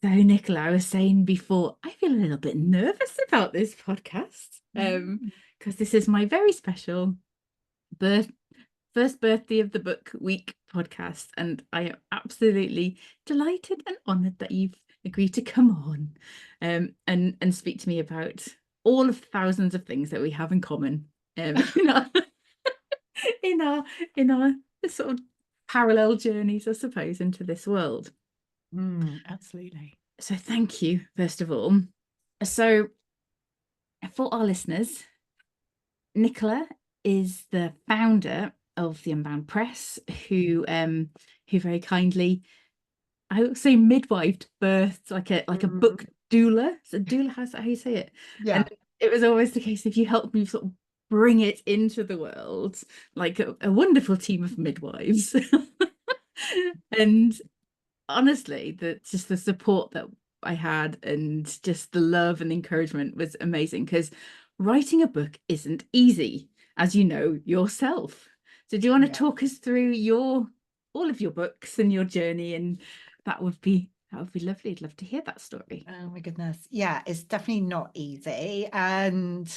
So, Nicola, I was saying before, I feel a little bit nervous about this podcast, Mm. because this is my very special birth first birthday of the book week podcast, and I am absolutely delighted and honoured that you've agreed to come on, and speak to me about all of the thousands of things that we have in common, in our in our in our sort of parallel journeys, I suppose, into this world. Absolutely. So, thank you, first of all. So, for our listeners, Nicola is the founder of the Unbound Press, who very kindly, I would say, midwifed, birthed like a book doula. So doula, how's that how you say it? And Yeah. it was always the case, if you help me sort of bring it into the world, like a wonderful team of midwives. And honestly, just the support that I had, and just the love and encouragement, was amazing, because writing a book isn't easy, as you know yourself. So do you want to Yeah. talk us through all of your books and your journey? And that would be lovely. I'd love to hear that story. Oh my goodness. Yeah, it's definitely not easy. And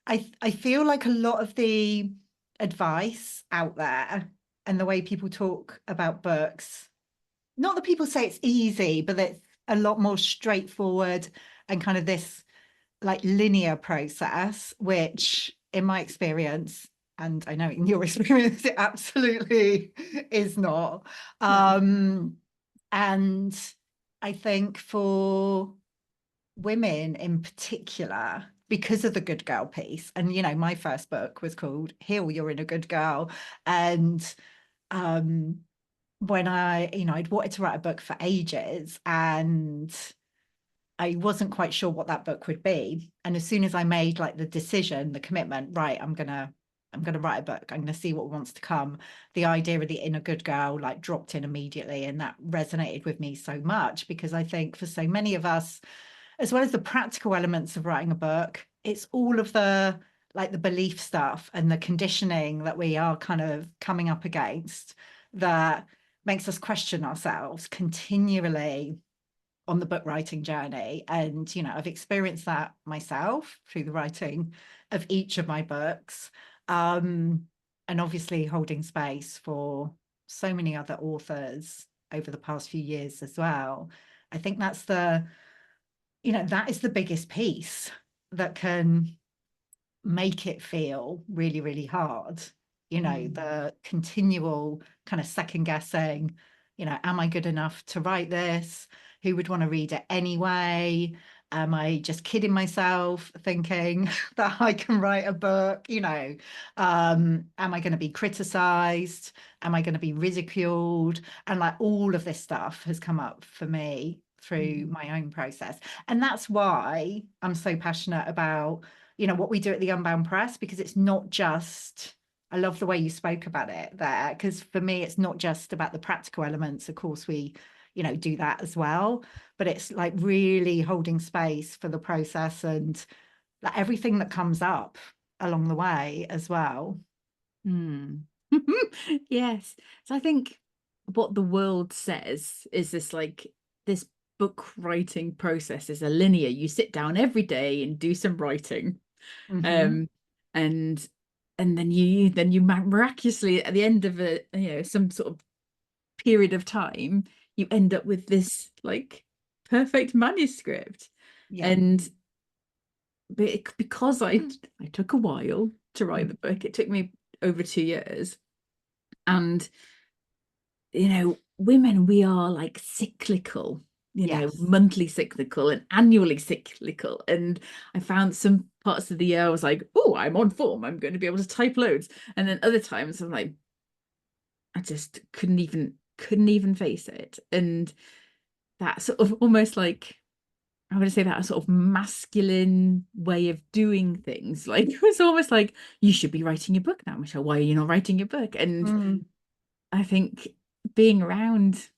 I feel like a lot of the advice out there and the way people talk about books, not that people say it's easy, but it's a lot more straightforward and kind of this like linear process, which in my experience, and I know in your experience, it absolutely is not. No. And I think for women in particular, because of the good girl piece, and my first book was called Heal, You're in a Good Girl. And um, when I'd wanted to write a book for ages, and I wasn't quite sure what that book would be. And as soon as I made like the decision, the commitment, right, I'm gonna write a book. I'm gonna see what wants to come. The idea of the inner good girl like dropped in immediately, and that resonated with me so much, because I think for so many of us, as well as the practical elements of writing a book, it's all of the like the belief stuff and the conditioning that we are kind of coming up against that makes us question ourselves continually on the book writing journey. And, I've experienced that myself through the writing of each of my books. Um, and obviously holding space for so many other authors over the past few years as well. I think that is the biggest piece that can make it feel really, really hard. Mm. The continual kind of second guessing, am I good enough to write this? Who would want to read it anyway? Am I just kidding myself thinking that I can write a book? Am I going to be criticized? Am I going to be ridiculed? And like all of this stuff has come up for me through Mm. my own process. And that's why I'm so passionate about what we do at the Unbound Press, because it's not just, I love the way you spoke about it there, because for me it's not just about the practical elements. Of course we do that as well, but it's like really holding space for the process and like everything that comes up along the way as well. Mm. Yes. So I think what the world says is this book writing process is a linear. You sit down every day and do some writing. Hmm. Um, and then you miraculously, at the end of some sort of period of time, you end up with this like perfect manuscript. Yeah. And because I took a while to write the book, it took me over 2 years. And women, we are like cyclical, Yes. monthly cyclical and annually cyclical. And I found some parts of the year I was like, oh, I'm on form, I'm going to be able to type loads. And then other times I'm like, I just couldn't even face it. And that sort of almost like, I would say, that sort of masculine way of doing things, like it was almost like, you should be writing your book now, Michelle. Why are you not writing your book? And Mm. I think being around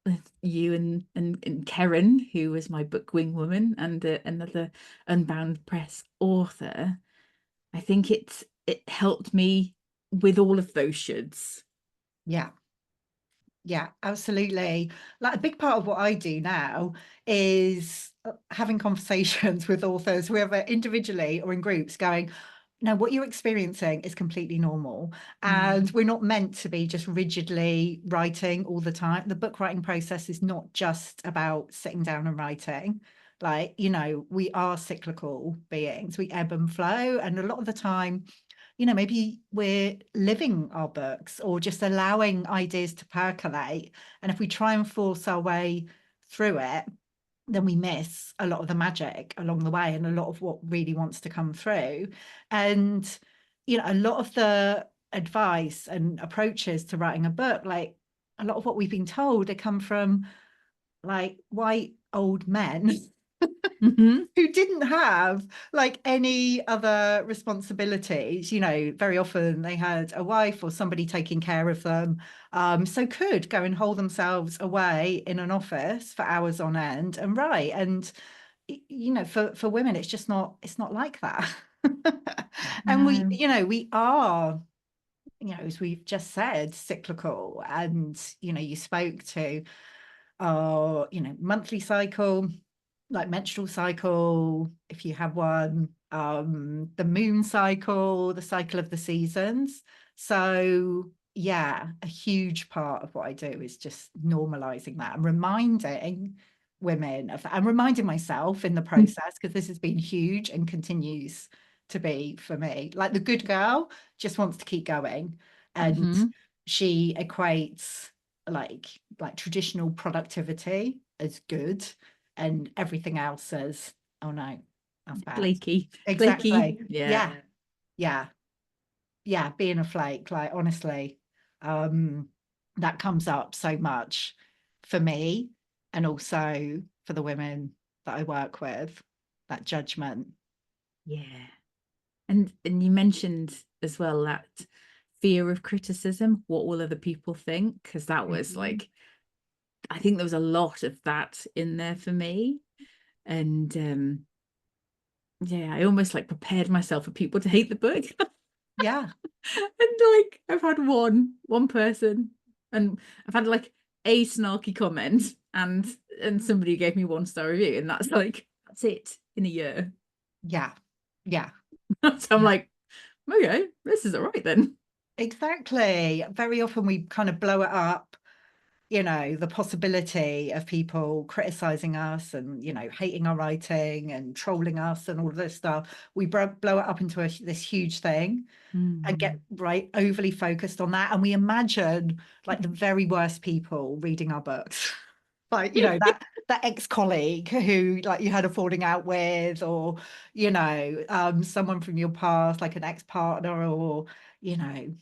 with you and Karen, who was my book wing woman and another Unbound Press author, I think it helped me with all of those shoulds. Yeah. Yeah, absolutely. Like a big part of what I do now is having conversations with authors, whoever individually or in groups, going, no, what you're experiencing is completely normal. And Mm. we're not meant to be just rigidly writing all the time. The book writing process is not just about sitting down and writing. Like, you know, we are cyclical beings, we ebb and flow. And a lot of the time, you know, maybe we're living our books or just allowing ideas to percolate. And if we try and force our way through it, then we miss a lot of the magic along the way and a lot of what really wants to come through. And, you know, a lot of the advice and approaches to writing a book, like a lot of what we've been told, they come from like white old men Hmm. who didn't have like any other responsibilities. You know, very often they had a wife or somebody taking care of them, so could go and hold themselves away in an office for hours on end and write. And you know, for women it's not like that. And we, No. you know, we are, you know, as we've just said, cyclical. And you know, you spoke to our, you know, monthly cycle, like menstrual cycle, if you have one, the moon cycle, the cycle of the seasons. So yeah, a huge part of what I do is just normalizing that and reminding women of that, and reminding myself in the process, because this has been huge and continues to be for me. Like the good girl just wants to keep going, and Hmm. she equates like traditional productivity as good and everything else as, oh no, that's bad. Flaky, flaky. Exactly. Yeah. Yeah. Yeah. Yeah. Being a flake, like honestly, um, that comes up so much for me and also for the women that I work with, that judgment. Yeah. And you mentioned as well that fear of criticism. What will other people think? Because that was Mhm. like, I think there was a lot of that in there for me. And yeah, I almost like prepared myself for people to hate the book. Yeah. And like I've had one person, and I've had like a snarky comment and somebody gave me 1-star review, and that's it in a year. Yeah. Yeah. So I'm like, okay, this is all right then. Exactly. Very often we kind of blow it up, you know, the possibility of people criticizing us and, you know, hating our writing and trolling us and all of this stuff. We blow it up into this huge thing and get Mm. right overly focused on that. And we imagine like the very worst people reading our books. Like, you know, that ex-colleague who like you had a falling out with, or, you know, someone from your past, like an ex-partner, or, you know,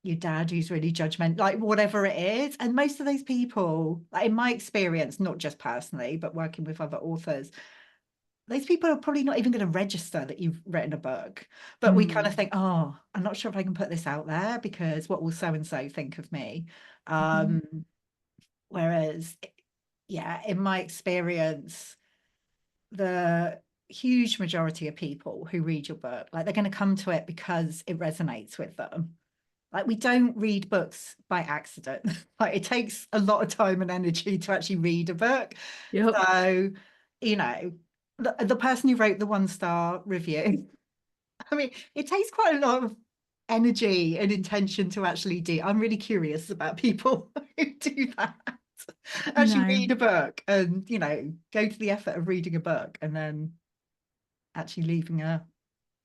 your dad who's really judgmental, like whatever it is. And most of those people, like in my experience, not just personally, but working with other authors, those people are probably not even going to register that you've written a book. But we kind of Mm. think, oh, I'm not sure if I can put this out there because what will so and so think of me? Mhm. Um, Whereas, yeah, in my experience, the huge majority of people who read your book, like they're going to come to it because it resonates with them. Like we don't read books by accident. Like it takes a lot of time and energy to actually read a book. Yep. So, you know, the person who wrote the 1-star review, I mean, it takes quite a lot of energy and intention to actually do. I'm really curious about people who do that. I Actually know. read a book and, you know, go to the effort of reading a book and then actually leaving a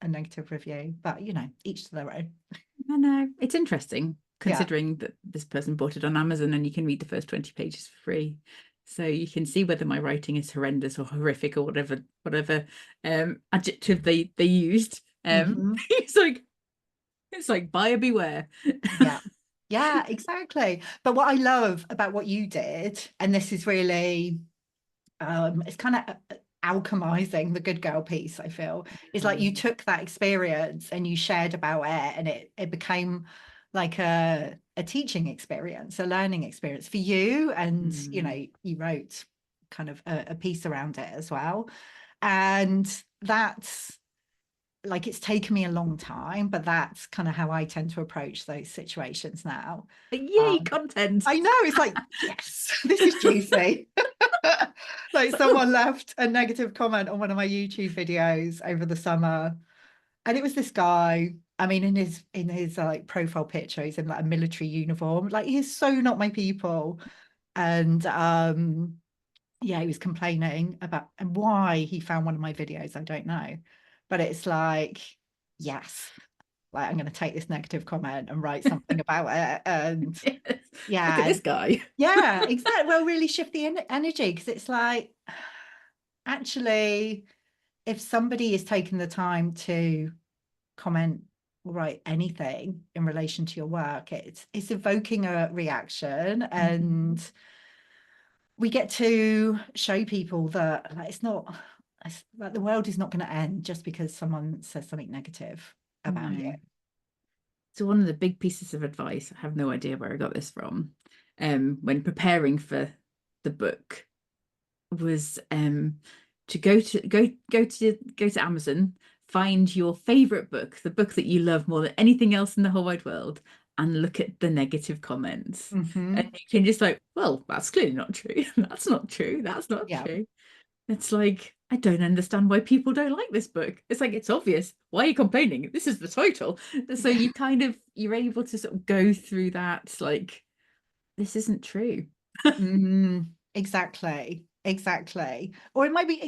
negative review. But, you know, each to their own. I know. It's interesting Yeah. considering that this person bought it on Amazon and you can read the first 20 pages for free. So you can see whether my writing is horrendous or horrific or whatever adjective they used. Hmm. It's like buyer beware. Yeah. Yeah, exactly. But what I love about what you did, and this is really it's kind of alchemizing the good girl piece, I feel, is like you Mm. took that experience and you shared about it, and it became like a teaching experience, a learning experience for you. And you Mm. know, you wrote kind of a piece around it as well. And that's like it's taken me a long time, but that's kind of how I tend to approach those situations now. Yay, content. I know, it's like, yes, this is juicy. Like someone left a negative comment on one of my YouTube videos over the summer, and it was this guy. I mean, in his like profile picture, he's in like a military uniform. Like he's so not my people. And yeah, he was complaining about, and why he found one of my videos, I don't know. But it's like, yes, like I'm going to take this negative comment and write something about it. And Yes. Look at yeah, this guy. yeah, exactly. Well, really shift the energy, because it's like, actually, if somebody is taking the time to comment or write anything in relation to your work, it's evoking a reaction, and we get to show people that like it's not, like the world is not going to end just because someone says something negative about you. No. So one of the big pieces of advice, I have no idea where I got this from, when preparing for the book, was to go to Amazon, find your favorite book, the book that you love more than anything else in the whole wide world, and look at the negative comments. Mm-hmm. And you can just like, well, that's clearly not true. That's not true. That's not Yeah. true. It's like, I don't understand why people don't like this book. It's like, it's obvious. Why are you complaining? This is the title. So you kind of, you're able to sort of go through that, like, this isn't true. Exactly. Exactly. Or it might be,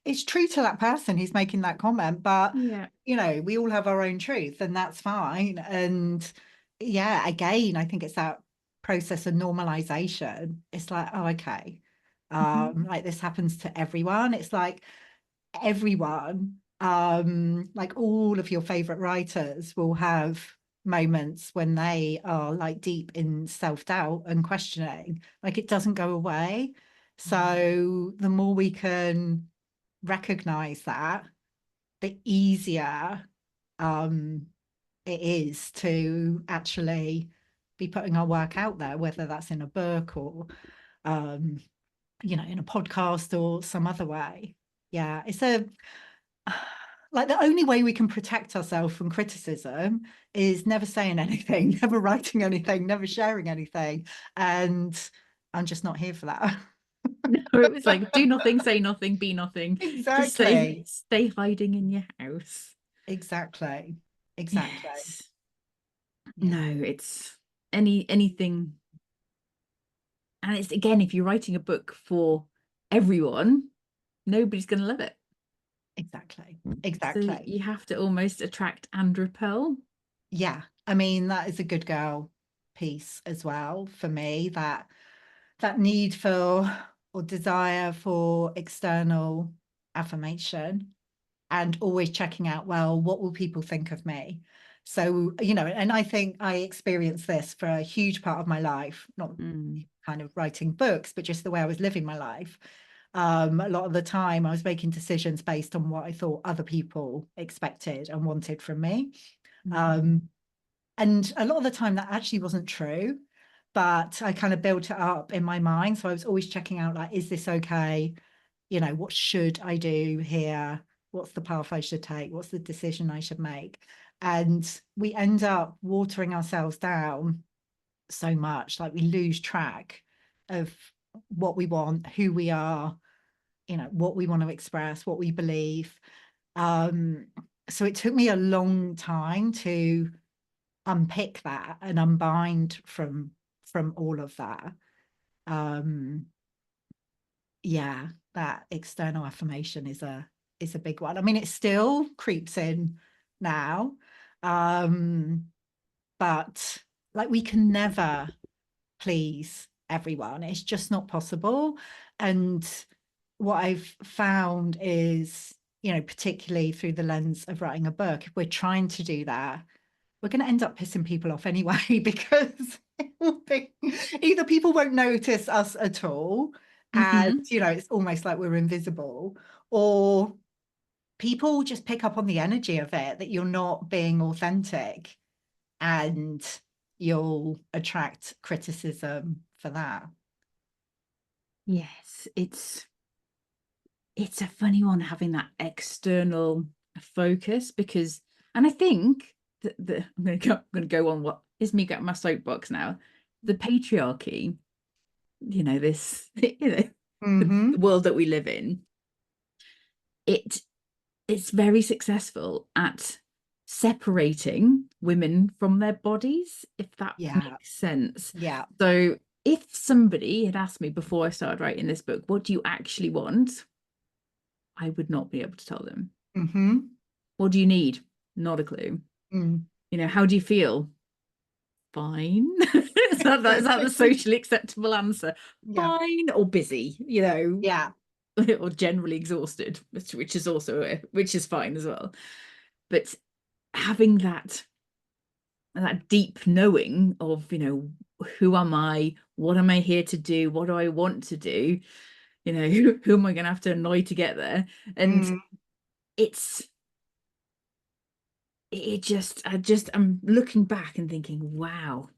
it's true to that person who's making that comment, but Yeah. we all have our own truth, and that's fine. And yeah, again, I think it's that process of normalization. It's like, oh, okay. Mhm. Like this happens to everyone. It's like everyone, like all of your favorite writers will have moments when they are like deep in self-doubt and questioning. Like it doesn't go away. So the more we can recognize that, the easier it is to actually be putting our work out there, whether that's in a book or um, in a podcast or some other way. Yeah, it's a like the only way we can protect ourselves from criticism is never saying anything, never writing anything, never sharing anything. And I'm just not here for that. No, it was like, do nothing, say nothing, be nothing. Just Exactly. stay hiding in your house. Exactly. Exactly. Yes. Yeah. No, it's anything. And it's again, if you're writing a book for everyone, nobody's going to love it. Exactly. So Exactly. you have to almost attract and repel. Yeah. I mean, that is a good girl piece as well for me, that need for or desire for external affirmation, and always checking out, well, what will people think of me? So, and I think I experienced this for a huge part of my life, not Mm. kind of writing books, but just the way I was living my life. A lot of the time I was making decisions based on what I thought other people expected and wanted from me. Mm. Um, and a lot of the time that actually wasn't true, but I kind of built it up in my mind. So I was always checking out, like, is this okay? What should I do here? What's the path I should take? What's the decision I should make? And we end up watering ourselves down so much, like we lose track of what we want, who we are, what we want to express, what we believe. Um, so it took me a long time to unpick that and unbind from all of that. Um, yeah, that external affirmation is a big one. I mean, it still creeps in now. Um, but like we can never please everyone. It's just not possible. And what I've found is, particularly through the lens of writing a book, if we're trying to do that, we're going to end up pissing people off anyway, because it will be, either people won't notice us at all, and Hmm. it's almost like we're invisible, or people just pick up on the energy of it, that you're not being authentic, and you'll attract criticism for that. Yes, it's a funny one having that external a focus, because, and I think that I'm going to go on what is me getting my soapbox now. The patriarchy, this, the world that we live in, it's very successful at separating women from their bodies, if that makes sense. Yeah. So if somebody had asked me before I started writing this book, what do you actually want? I would not be able to tell them. What do you need? Not a clue. How do you feel? Fine. is that the socially acceptable answer? Yeah. Fine or busy, Yeah. or generally exhausted, which is fine as well. But having that deep knowing of, who am I? What am I here to do? What do I want to do? Who am I going to have to annoy to get there? And I'm looking back and thinking, wow.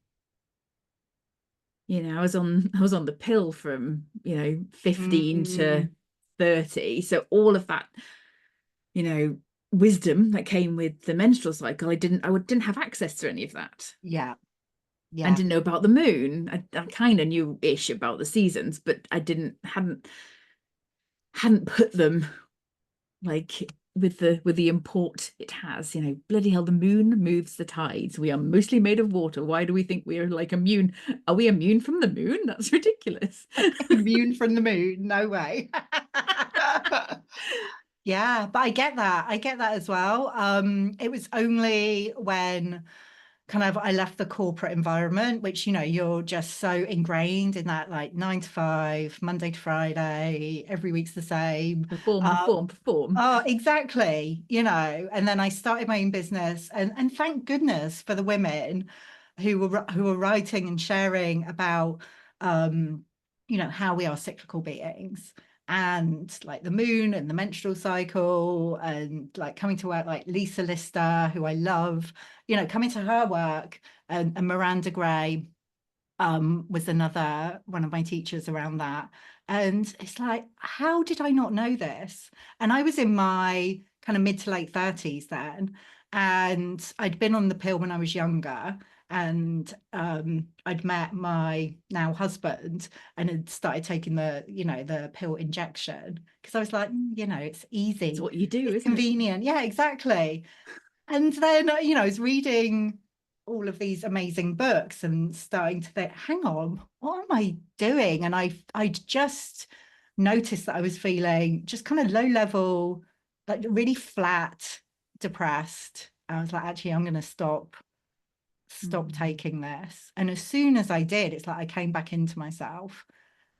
I was on the pill from 15 to 30, so all of that wisdom that came with the menstrual cycle, I didn't have access to any of that. Yeah. I didn't know about the moon. I kind of knew ish about the seasons, but I hadn't put them like with the import it has. Bloody hell, the moon moves the tides. We are mostly made of water. Why do we think we are like immune? Are we immune from the moon? That's ridiculous. Immune from the moon? No way. Yeah, but I get that as well. It was only when kind of I left the corporate environment, which you're just so ingrained in that, like 9 to 5, Monday to Friday, every week's the same. Perform. Oh, exactly. And then I started my own business, and thank goodness for the women who were writing and sharing about how we are cyclical beings, and like the moon and the menstrual cycle, and like coming to work, like Lisa Lister, who I love, coming to her work, and Miranda Gray was another one of my teachers around that. And it's like, how did I not know this? And I was in my kind of mid to late 30s then, and I'd been on the pill when I was younger, and I'd met my now husband and had started taking the pill injection, because I was like, it's easy. It's what you do, it's isn't convenient. it? Yeah, exactly. And then, I was reading all of these amazing books and starting to think, hang on, what am I doing? And I just noticed that I was feeling just kind of low level, like really flat, depressed. I was like, actually, I'm going to stop taking this. And as soon as I did, it's like I came back into myself.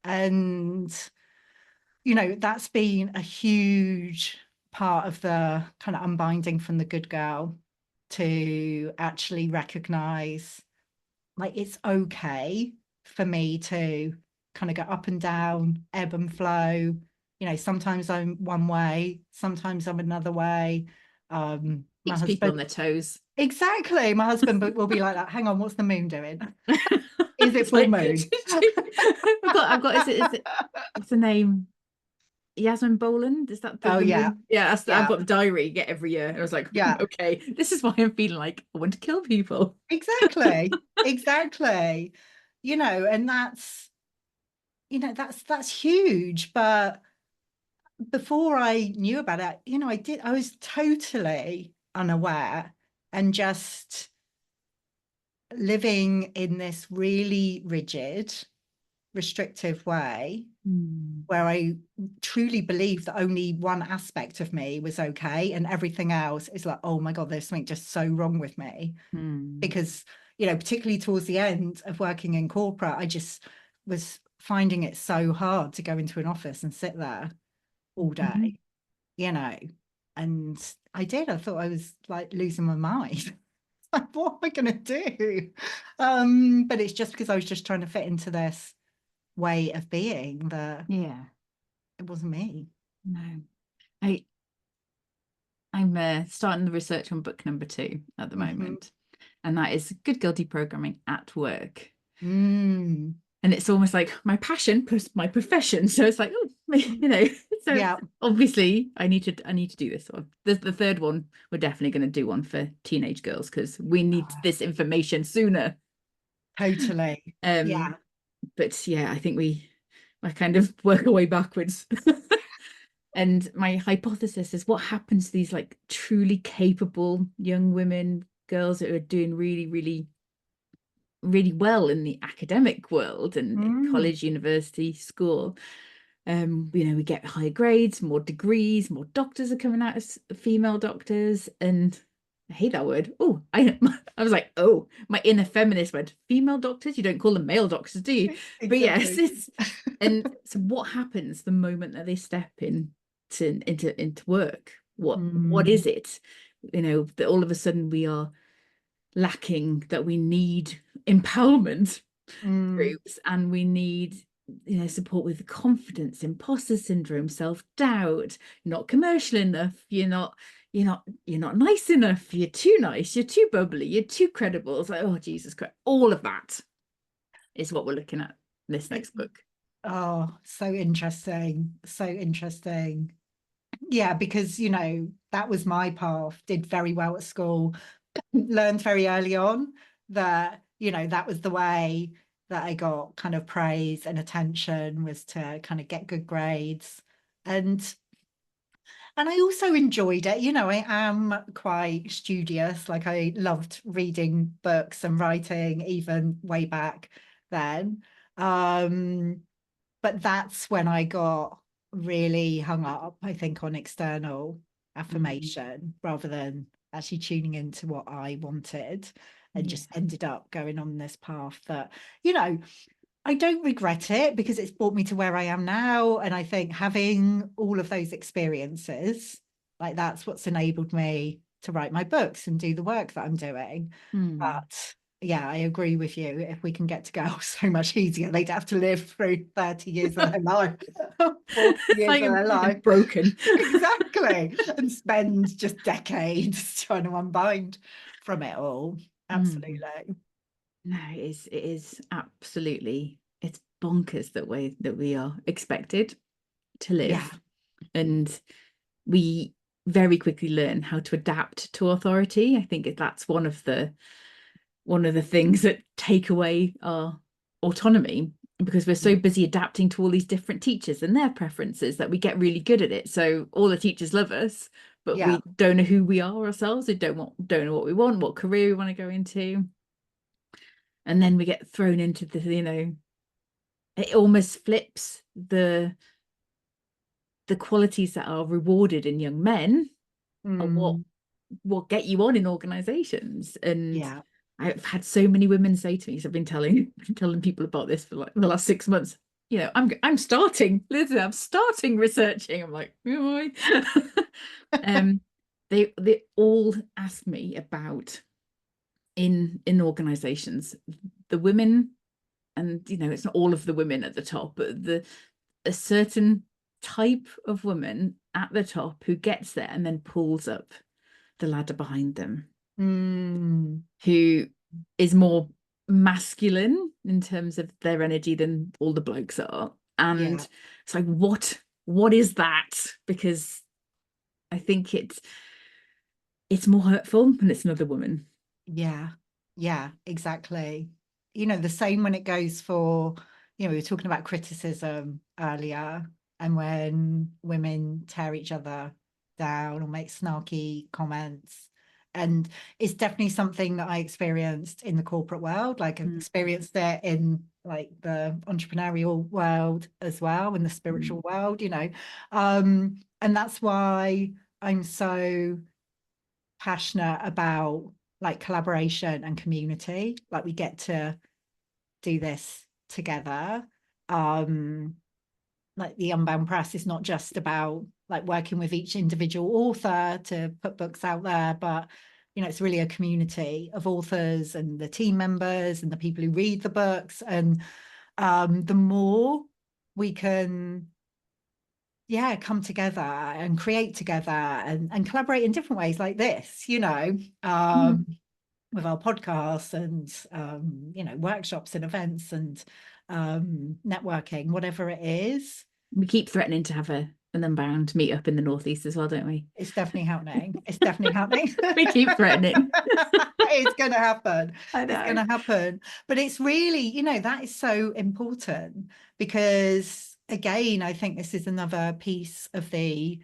And, that's been a huge part of the kind of unbinding from the good girl, to actually recognize, like, it's okay for me to kind of go up and down, ebb and flow. Sometimes I'm one way, sometimes I'm another way. My Keeps husband, people on their toes. exactly. My husband will be like that. Hang on, what's the moon doing? Is it full like, moon? I've got is it what's the name? Yasmin Boland, is that the Oh, yeah. moon? Yeah, Yeah. I've got the diary get every year, and I was like, Yeah. okay, this is why I'm feeling like I want to kill people. Exactly. Exactly. And that's huge. But before I knew about it, I was totally unaware and just living in this really rigid, restrictive way, where I truly believed that only one aspect of me was okay, and everything else is like, oh my God, there's something just so wrong with me. Because, particularly towards the end of working in corporate, I just was finding it so hard to go into an office and sit there all day, and I thought I was like losing my mind. Like, what am I going to do? But it's just because I was just trying to fit into this way of being that it wasn't me. No. I'm starting the research on book number 2 at the moment, and that is Good Girl Deprogramming at Work. And it's almost like my passion plus my profession, so it's like, oh, So Yeah, obviously I need to do this one. The third one, we're definitely going to do one for teenage girls because we need this information sooner. totally. Um, Yeah. but yeah, I think I kind of work our way backwards. And my hypothesis is what happens to these like truly capable young women, girls that are doing really, really, really well in the academic world and in Mm, college, university, school. We get higher grades, more degrees, more doctors are coming out as female doctors, and I hate that word. Oh, I was like, oh, my inner feminist went, female doctors? You don't call them male doctors, do you? But yes, exactly. it's and so what happens the moment that they step into work? What Mm, is it? That all of a sudden we are lacking, that we need empowerment mm, groups, and we need support with confidence, imposter syndrome, self-doubt. You're not commercial enough, you're not nice enough, you're too nice, you're too bubbly, you're too credible. It's like, oh Jesus Christ, all of that is what we're looking at this it- next book. oh, so interesting. So interesting. Yeah, because, that was my path, did very well at school, learned very early on that, that was the way that I got kind of praise and attention, was to kind of get good grades. And I also enjoyed it. I am quite studious. Like, I loved reading books and writing even way back then. Um, but that's when I got really hung up, I think, on external Mm, affirmation rather than actually tuning into what I wanted, and yeah. just ended up going on this path that, you know, I don't regret it because it's brought me to where I am now. And I think having all of those experiences, like, that's what's enabled me to write my books and do the work that I'm doing. Mm. But yeah, I agree with you. If we can get to go so much easier, they'd have to live through 30 years of their life, 40 It's years like of their I'm life. broken. Exactly. And spend just decades trying to unbind from it all. Mm. Absolutely. No, it is absolutely, it's bonkers that we are expected to Yeah. live, and we very quickly learn how to adapt to authority. I think that's one of the things that take away our autonomy, because we're so busy adapting to all these different teachers and their preferences that we get really good at it. So all the teachers love us, but Yeah. we don't know who we are ourselves. We don't know what we want, what career we want to go into. And then we get thrown into it almost flips the qualities that are rewarded in young men are what Mm, what get you on in organizations. And yeah. I've had so many women say to me, so I've been telling people about this for like the last 6 months. I'm starting, literally, I'm starting researching. I'm like, oh, um, they all ask me about in organizations, the women, and it's not all of the women at the top, but a certain type of woman at the top who gets there and then pulls up the ladder behind them, Mm, who is more masculine in terms of their energy than all the blokes are. And yeah. it's like, what is that? Because I think it's more hurtful when it's another woman. Yeah. Yeah, exactly. The same when it goes for, we were talking about criticism earlier, and when women tear each other down or make snarky comments. And it's definitely something that I experienced in the corporate world. Like, I've Mm. experienced it in, like, the entrepreneurial world as well, in the Mm. spiritual world. And that's why I'm so passionate about, like, collaboration and community. Like, we get to do this together. Like, the Unbound Press is not just about, like, working with each individual author to put books out there, but it's really a community of authors and the team members and the people who read the books. And the more we can, yeah, come together and create together and collaborate in different ways, like this, Mm. with our podcasts and workshops and events and networking, whatever it is. We keep threatening to have an Unbound meet up in the northeast as well, don't we? It's definitely happening. It's definitely happening. We keep threatening. It's going to happen. I It's going know. to happen. But it's really, that is so important because, again, I think this is another piece of the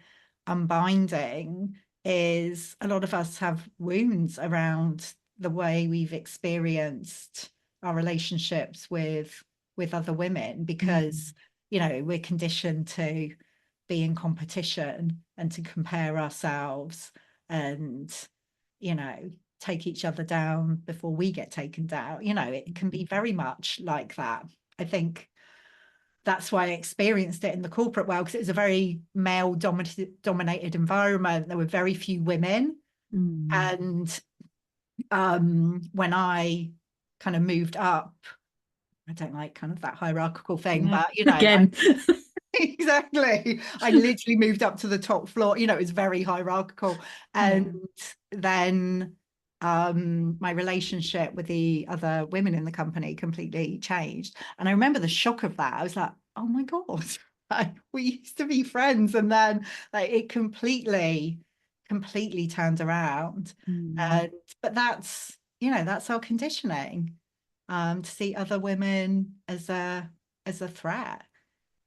unbinding is a lot of us have wounds around the way we've experienced our relationships with other women because, we're conditioned to be in competition and to compare ourselves and take each other down before we get taken down. It can be very much like that. I think that's why I experienced it in the corporate world, because it was a very male dominated environment. There were very few women. And when I kind of moved up, I don't like kind of that hierarchical thing, but Again. Exactly. I literally moved up to the top floor. It was very hierarchical. And then my relationship with the other women in the company completely changed. And I remember the shock of that. I was like, oh my God, like, we used to be friends. And then like it completely turned around. But that's our conditioning, to see other women as a threat.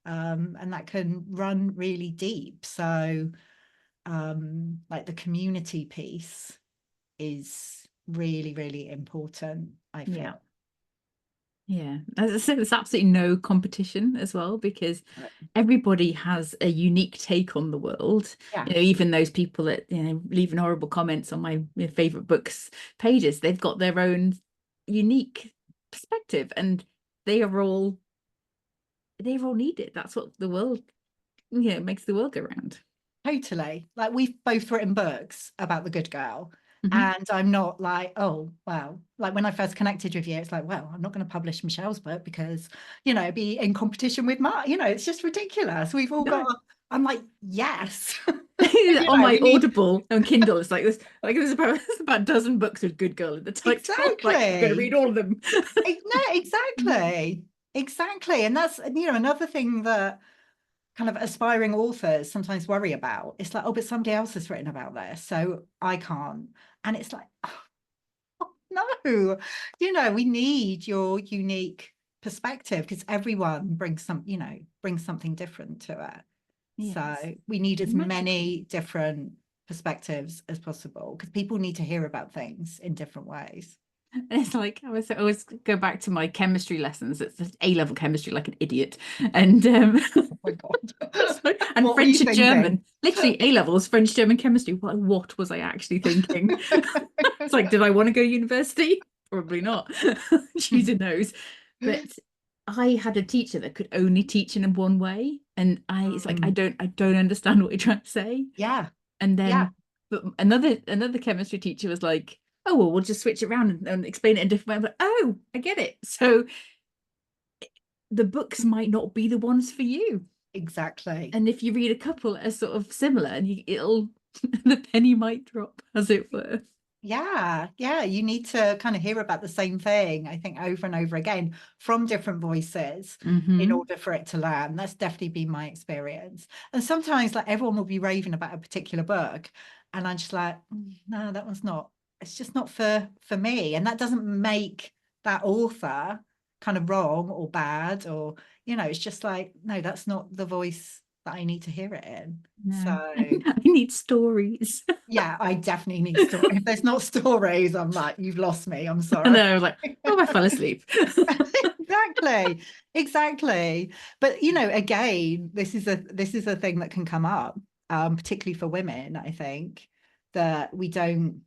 And that can run really deep. So like the community piece is really, really important, I feel. Yeah, as I said, there's absolutely no competition as well because everybody has a unique take on the world. Yeah, Even those people that leaving horrible comments on my favorite books pages, they've got their own unique perspective, and they are all needed. That's what the world, makes the world go round. totally. Like we've both written books about the good girl. And I'm not like, oh, well, like when I first connected with you, it's like, well, I'm not going to publish Michelle's book because, be in competition with Mark. It's just ridiculous. We've all No. got, I'm like, yes. On my We need Audible on Kindle, it's like this. Like there's about a dozen books with "Good Girl" in the title. Like I'm going to read exactly. all of them. No, exactly. And that's, another thing that kind of aspiring authors sometimes worry about. It's like, oh, but somebody else has written about this, so I can't. And it's like, oh, no, we need your unique perspective because everyone brings something different to it. So Yes. we need as Magical. many different perspectives as possible because people need to hear about things in different ways. And it's like I always go back to my chemistry lessons. It's just A-level chemistry, like an idiot, and Oh my God. and What were you French and thinking? German. Literally A-levels, French, German, chemistry. What was I actually thinking? It's like, did I want to go to university? Probably not. Choose a nose. But I had a teacher that could only teach in one way, and it's like I don't understand what you're trying to say. Yeah, And yeah, then, but another chemistry teacher was like, "Oh well, we'll just switch it around and explain it in a different way." I'm like, "Oh, I get it." So the books might not be the ones for you, exactly. and if you read a couple that are sort of similar, and it'll the penny might drop, as it were. Yeah, yeah. You need to kind of hear about the same thing, I think, over and over again from different voices in order for it to land. That's definitely been my experience. And sometimes, like, everyone will be raving about a particular book, and I'm just like, no, that one's not. It's just not for me. And that doesn't make that author kind of wrong or bad, or it's just like, no, that's not the voice that I need to hear it in. No, So. I need stories. Yeah, I definitely need stories. If there's not stories, I'm like, you've lost me. I'm I sorry. know, like, oh, I fell asleep. Exactly. Exactly. But again, this is a thing that can come up, particularly for women, I think, that we don't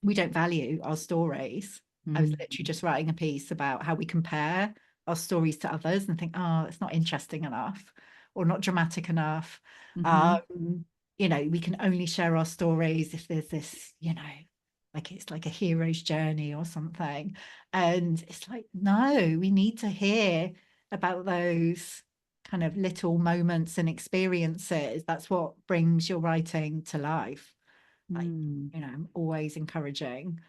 value our stories. I was literally just writing a piece about how we compare our stories to others and think, oh, it's not interesting enough or not dramatic enough. We can only share our stories if there's this, like it's like a hero's journey or something. And it's like, no, we need to hear about those kind of little moments and experiences. That's what brings your writing to life. Like, I'm always encouraging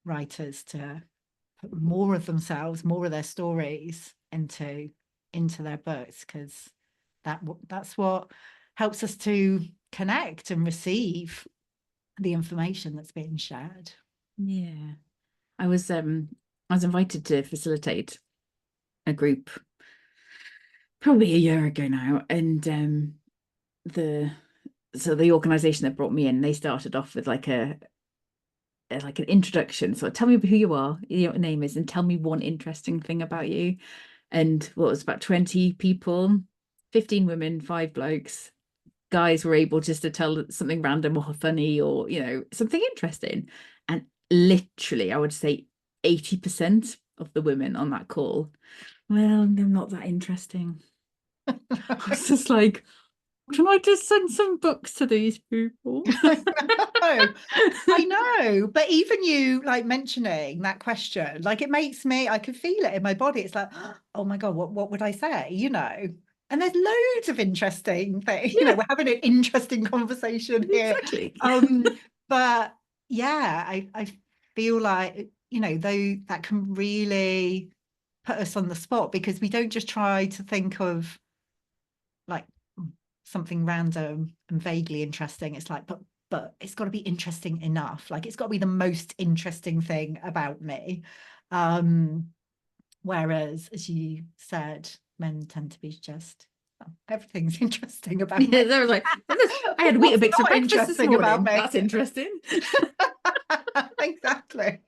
writers to put more of themselves, more of their stories into their books, because that's what helps us to connect and receive the information that's being shared. Yeah. I was invited to facilitate a group probably a year ago now, and the organization that brought me in, they started off with like an introduction. So tell me who you are, your name is, and tell me one interesting thing about you. And what was about 20 people, 15 women, 5 blokes. Guys were able just to tell something random or funny or, something interesting. And literally, I would say 80% of the women on that call, well, they're not that interesting. I was just like, can I just send some books to these people? I know. But even you like mentioning that question, like it makes me, I can feel it in my body. It's like, oh my God, what would I say? And there's loads of interesting things. Yeah. We're having an interesting conversation here. Exactly. But yeah, I feel like, though that can really put us on the spot, because we don't just try to think of like something random and vaguely interesting. It's like, but it's got to be interesting enough. Like it's got to be the most interesting thing about me. Whereas, as you said, men tend to be just, everything's interesting about me. Yeah, they were like, I had Weetabix for breakfast this morning. That's interesting. Exactly.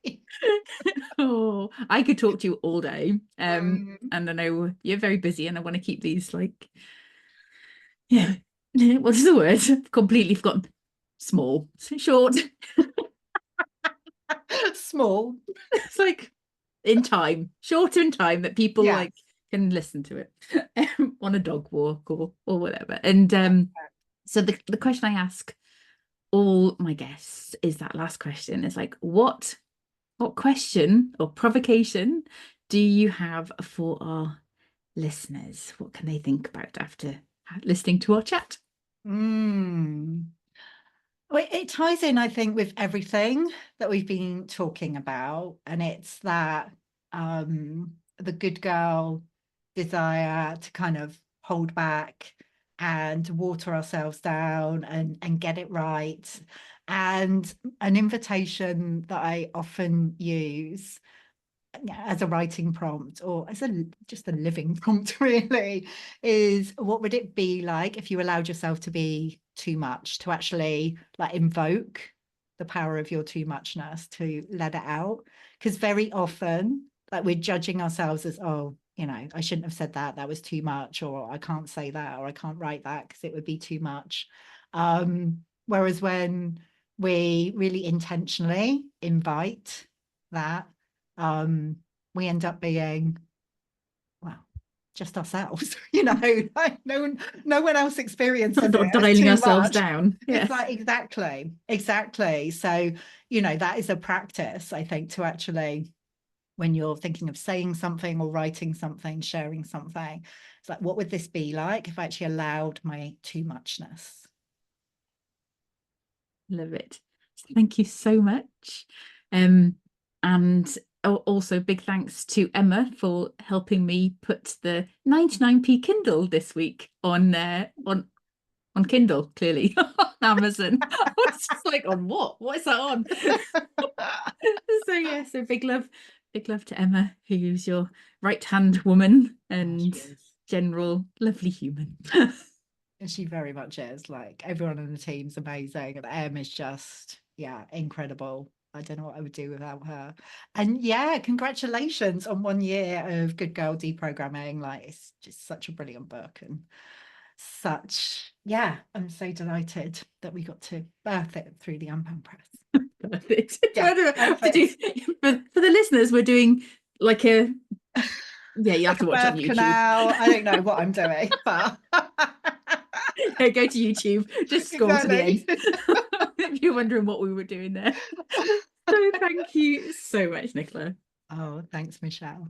Oh, I could talk to you all day. And I know you're very busy, and I want to keep these like, yeah, what's the word? I've completely forgotten. Small, short. Small. It's like in time, shorter in time that people Yeah. like can listen to it on a dog walk or whatever. And so the question I ask all my guests is that last question. It's like, what question or provocation do you have for our listeners? What can they think about after listening to our chat? Well, it ties in, I think, with everything that we've been talking about, and it's that the good girl desire to kind of hold back and water ourselves down and get it right. And an invitation that I often use as a writing prompt, or as just a living prompt really, is what would it be like if you allowed yourself to be too much, to actually like invoke the power of your too muchness, to let it out? Because very often like we're judging ourselves as, oh, I shouldn't have said that was too much, or I can't say that, or I can't write that because it would be too much. Whereas when we really intentionally invite that, we end up being, well, just ourselves, like no one else experiences Not it as dialing too ourselves much. down. Yeah. It's like, exactly. So, that is a practice, I think, to actually, when you're thinking of saying something or writing something, sharing something, it's like, what would this be like if I actually allowed my too muchness? Love it. Thank you so much. And also big thanks to Emma for helping me put the 99p Kindle this week on Kindle, clearly on Amazon. I was just like, on what? What is that on? So yeah, so big love to Emma, who's your right hand woman and general lovely human. And she very much is. Like, everyone on the team's amazing, and Em is just, incredible. I don't know what I would do without her. And yeah, congratulations on 1 year of Good Girl Deprogramming. Like, it's just such a brilliant book, and I'm so delighted that we got to birth it through the Unbound Press. Perfect. For the listeners, we're doing like a you have to watch on YouTube. Canal. I don't know what I'm doing, but go to YouTube, just scroll to the end if you're wondering what we were doing there. So thank you so much, Nicola. Oh, thanks, Michelle.